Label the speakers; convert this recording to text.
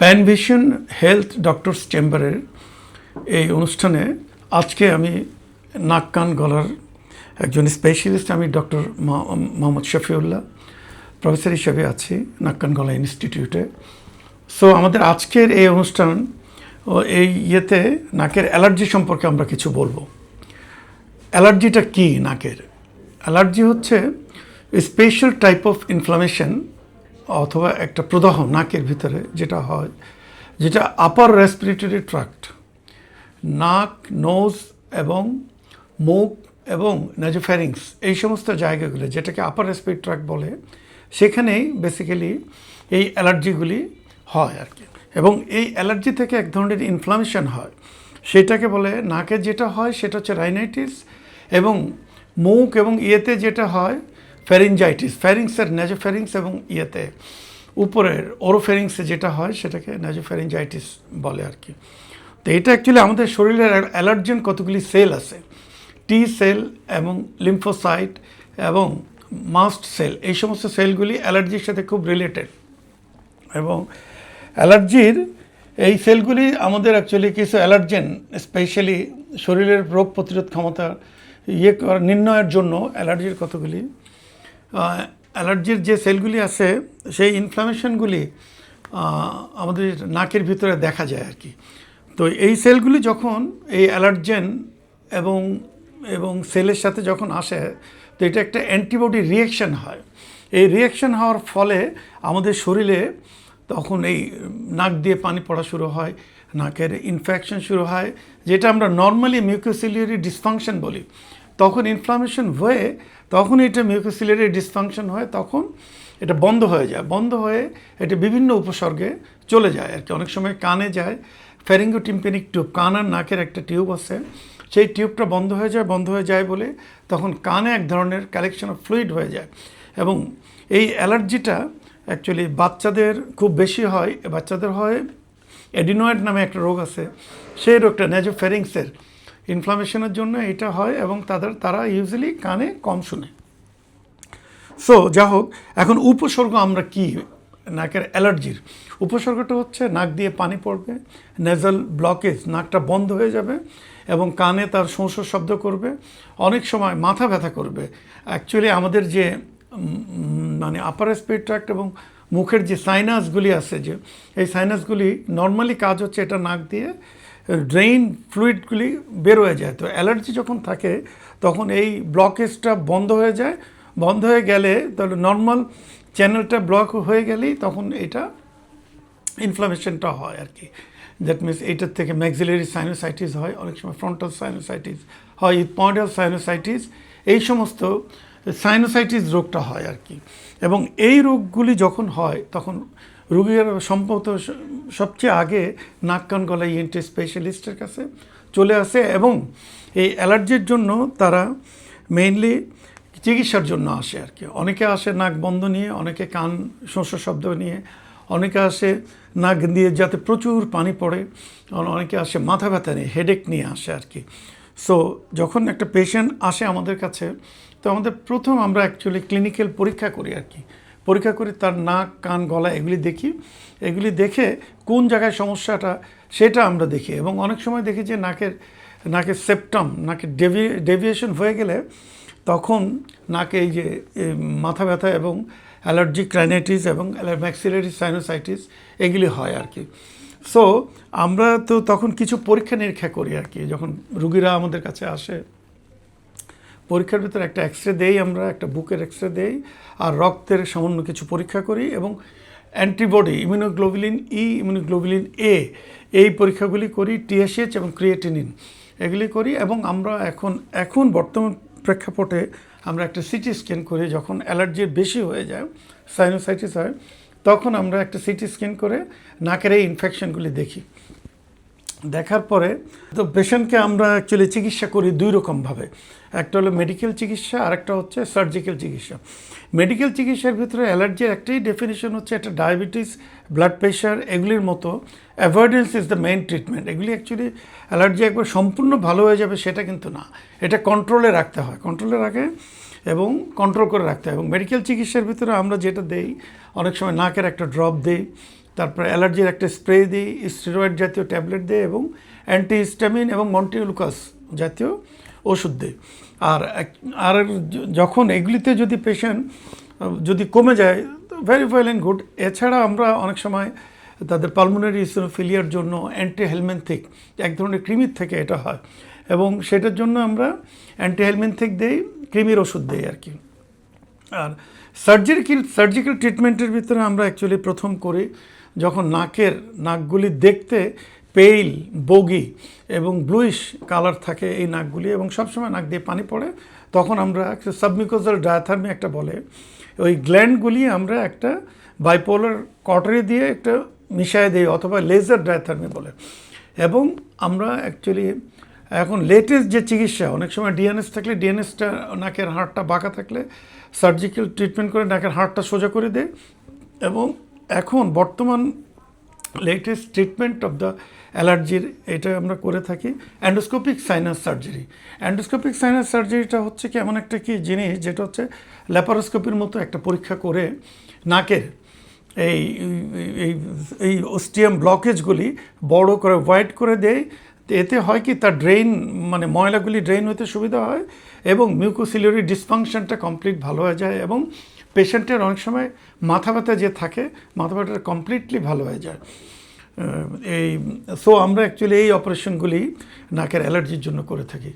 Speaker 1: Panvision health doctors চেম্বারের এই অনুষ্ঠানে আজকে আমি নাক কান গলার একজন স্পেশালিস্ট, আমি ডক্টর মোহাম্মদ শফিউল্লাহ প্রফেসর হিসেবে আছি নাক কান গলা ইনস্টিটিউটে। সো আমাদের আজকের এই অনুষ্ঠান এই ইয়েতে নাকের অ্যালার্জি সম্পর্কে আমরা কিছু বলবো। অ্যালার্জিটা কি? নাকের অ্যালার্জি হচ্ছে স্পেশাল টাইপ অফ ইনফ্লামেশন অথবা একটা প্রদাহ নাকের ভিতরে যেটা হয়, যেটা আপার রেসপিরেটরি ট্র্যাক্ট, নাক, নোজ এবং মুখ এবং নেজোফ্যারিংস, এই সমস্ত জায়গাগুলো যেটাকে আপার রেসপিরেটরি ট্র্যাক্ট বলে, সেখানেই বেসিক্যালি এই অ্যালার্জিগুলি হয় আর কি। এবং এই অ্যালার্জি থেকে এক ধরনের ইনফ্লামেশন হয়, সেটাকে বলে নাকে যেটা হয় সেটা হচ্ছে রাইনাইটিস, এবং মুখ এবং ইয়েতে যেটা হয় ফ্যারিঞ্জাইটিস, ফ্যারিংসের নেজোফ্যারিংস, এবং ইয়েতে উপরের ওরোফ্যারিংসে যেটা হয় সেটাকে নেজোফ্যারিঞ্জাইটিস বলে আর কি। তো এটা অ্যাকচুয়ালি আমাদের শরীরের অ্যালার্জেন কতগুলি সেল আছে, টি সেল এবং লিম্ফোসাইট এবং মাস্ট সেল, এই সমস্ত সেলগুলি অ্যালার্জির সাথে খুব রিলেটেড। এবং অ্যালার্জির এই সেলগুলি আমাদের অ্যাকচুয়ালি কিছু অ্যালার্জেন, স্পেশালি শরীরের রোগ প্রতিরোধ ক্ষমতা নির্ণয়ের জন্য অ্যালার্জির কতগুলি অ্যালার্জির যে সেলগুলি আছে সেই ইনফ্লামেশনগুলি আমাদের নাকের ভিতরে দেখা যায় আর কি। তো এই সেলগুলি যখন এই অ্যালার্জেন এবং এবং সেলের সাথে যখন আসে, তো এটা একটা অ্যান্টিবডি রিয়াকশান হয়। এই রিয়াকশান হওয়ার ফলে আমাদের শরীরে তখন এই নাক দিয়ে পানি পড়া শুরু হয়, নাকের ইনফেকশন শুরু হয়, যেটা আমরা নর্মালি মিউকোসিলিয়ারি ডিসফাংশন বলি। তখন ইনফ্লামেশন হয়ে তখন এটা মিউকোসিলিয়ারি ডিসফাংশন হয়, তখন এটা বন্ধ হয়ে যায়, বন্ধ হয়ে এটা বিভিন্ন উপসর্গে চলে যায় আর কি। অনেক সময় কানে যায়, ফ্যারিঙ্গোটিম্পানিক টিউব, কান আর নাকের একটা টিউব আছে, সেই টিউবটা বন্ধ হয়ে যায় বলে তখন কানে এক ধরনের কালেকশন অফ ফ্লুইড হয়ে যায়। এবং এই অ্যালার্জিটা অ্যাকচুয়ালি বাচ্চাদের খুব বেশি হয়, বাচ্চাদের হয় অ্যাডিনয়েড নামে একটা রোগ আছে, সেই রোগটা নেজোফ্যারিংসের ইনফ্লামেশনের জন্য এটা হয়, এবং তারা ইউজুয়ালি কানে কম শুনে। সো যা হোক, এখন উপসর্গ আমরা কি নাকের অ্যালার্জির? উপসর্গটা হচ্ছে নাক দিয়ে পানি পড়বে, নেজাল ব্লকেজ, নাকটা বন্ধ হয়ে যাবে এবং কানে তার শোঁ শব্দ করবে, অনেক সময় মাথা ব্যথা করবে। অ্যাকচুয়ালি আমাদের যে মানে আপার রেসপিরেটরি ট্র্যাক্ট এবং মুখের যে সাইনাসগুলি আছে, যে এই সাইনাসগুলি নর্মালি কাজ হচ্ছে এটা নাক দিয়ে ড্রেইন ফ্লুইডগুলি বের হয়ে যায়। তো অ্যালার্জি যখন থাকে তখন এই ব্লকেজটা বন্ধ হয়ে যায়, বন্ধ হয়ে গেলে তাহলে নর্মাল চ্যানেলটা ব্লক হয়ে গেলেই তখন এটা ইনফ্লামেশনটা হয় আর কি। দ্যাট মিনস এইটার থেকে ম্যাক্সিলারি সাইনোসাইটিস হয়, অনেক সময় ফ্রন্টাল সাইনোসাইটিস হয়, ইপয়েডাল সাইনোসাইটিস, এই সমস্ত সাইনোসাইটিস রোগটা হয় আর কি। এবং এই রোগগুলি যখন হয় তখন রোগীরা সম্ভবত সবচেয়ে আগে নাক কান গলা ইএনটি স্পেশালিস্টের কাছে চলে আসে, এবং এই অ্যালার্জির জন্য তারা মেইনলি চিকিৎসার জন্য আসে আর কি। অনেকে আসে নাক বন্ধ নিয়ে, অনেকে কান শোঁ শব্দ নিয়ে, অনেকে আসে নাক দিয়ে যাতে প্রচুর পানি পড়ে, অনেকে আসে মাথা ব্যথা নিয়ে, হেডেক নিয়ে আসে আর কি। সো যখন একটা পেশেন্ট আসে আমাদের কাছে, তো আমাদের প্রথম আমরা অ্যাকচুয়ালি ক্লিনিক্যাল পরীক্ষা করি আর কি। পরীক্ষা করি তার নাক, কান, গলা এগুলি দেখি, এগুলি দেখে কোন জায়গায় সমস্যাটা সেটা আমরা দেখি। এবং অনেক সময় দেখি যে নাকের সেপ্টাম, নাকের ডেভিয়েশন হয়ে গেলে তখন নাকে এই যে মাথা ব্যথা এবং অ্যালার্জিক রাইনাইটিস এবং ম্যাক্সিলারি সাইনোসাইটিস এগুলি হয় আর কি। সো আমরা তো তখন কিছু পরীক্ষা নিরীক্ষা করি আর কি। যখন রুগীরা আমাদের কাছে আসে, পরীক্ষার ভিতরে একটা এক্সরে দেই, আমরা একটা বুকের এক্সরে দেই, আর রক্তের সামান্য কিছু পরীক্ষা করি, এবং antibody, immunoglobulin E, immunoglobulin A, এই পরীক্ষাগুলি করি, টিএসএইচ এবং ক্রিয়েটিনিন এগুলি করি। এবং আমরা এখন বর্তমান প্রেক্ষাপটে আমরা একটা সিটি স্ক্যান করি, যখন অ্যালার্জি বেশি হয়ে যায়, সাইনোসাইটিস হয়, তখন আমরা একটা সিটি স্ক্যান করে নাকের এই ইনফেকশনগুলি দেখি। দেখার পরে তো পেশেন্টকে আমরা অ্যাকচুয়ালি চিকিৎসা করি দুই রকমভাবে, একটা হলো মেডিকেল চিকিৎসা, আর একটা হচ্ছে সার্জিক্যাল চিকিৎসা। মেডিকেল চিকিৎসার ভিতরে অ্যালার্জির একটাই ডেফিনেশন হচ্ছে একটা ডায়াবেটিস, ব্লাড প্রেশার এগুলির মতো avoidance is the main treatment. এগুলি অ্যাকচুয়ালি অ্যালার্জি একবার সম্পূর্ণ ভালো হয়ে যাবে সেটা কিন্তু না, এটা কন্ট্রোলে রাখতে হয়। কন্ট্রোলে রাখে এবং কন্ট্রোল করে রাখতে হয়। এবং মেডিকেল চিকিৎসার ভিতরে আমরা যেটা দেই, অনেক সময় নাকের একটা ড্রপ দেই, তারপরে অ্যালার্জির একটা স্প্রে দিই, স্টেরয়েড জাতীয় ট্যাবলেট দিই এবং অ্যান্টিহিস্টামিন এবং মন্টিলুকাস জাতীয় ওষুধ দিই। আর যখন এগুলিতে যদি পেশেন্ট যদি কমে যায়, ভেরি ওয়েল অ্যান্ড গুড। এছাড়া আমরা অনেক সময় তাদের পালমোনারি ইসোনোফিলিয়ার জন্য অ্যান্টিহেলমিনথিক, এক ধরনের কৃমির থেকে এটা হয়, এবং সেটার জন্য আমরা অ্যান্টিহেলমিনথিক দিই, কৃমির ওষুধ দিই আর কি। আর সার্জিক্যাল ট্রিটমেন্টের ভিতরে আমরা অ্যাকচুয়ালি প্রথম করি যখন নাকগুলি দেখতে পেইল, বগি এবং ব্লুইশ কালার থাকে এই নাকগুলি, এবং সবসময় নাক দিয়ে পানি পড়ে, তখন আমরা সাবমিউকোজাল ডায়াথার্মি একটা বলে, ওই গ্ল্যান্ডগুলি আমরা একটা বাইপোলার কটারি দিয়ে একটা মিশায় দিই, অথবা লেজার ডায়াথার্মি বলে। এবং আমরা অ্যাকচুয়ালি এখন লেটেস্ট যে চিকিৎসা, অনেক সময় ডিএনএস থাকলে ডিএনএসটা, নাকের হাড়টা বাঁকা থাকলে সার্জিক্যাল ট্রিটমেন্ট করে নাকের হাড়টা সোজা করে দেয়। এবং এখন বর্তমান লেটেস্ট ট্রিটমেন্ট অফ দ্য অ্যালার্জির এটা আমরা করে থাকি endoscopic sinus surgery. Endoscopic sinus সার্জারিটা হচ্ছে কি এমন একটা কি জিনিস, যেটা হচ্ছে ল্যাপারোস্কোপির মতো একটা পরীক্ষা করে নাকের এই এই এই অস্টিয়াম ব্লকেজগুলি বড় করে হোয়াইট করে দেয়। এতে হয় কি, তার ড্রেন, মানে ময়লাগুলি ড্রেন হতে সুবিধা হয়, এবং মিউকোসিলিয়ারি ডিসফাংশনটা কমপ্লিট ভালো হয়ে যায়, এবং পেশেন্টের অনেক সময় মাথা ব্যথা যে থাকে, মাথা ব্যথাটা কমপ্লিটলি ভালো হয়ে যায়। আমরা অ্যাকচুয়ালি এই অপারেশনগুলি নাকের অ্যালার্জির জন্য করে থাকি।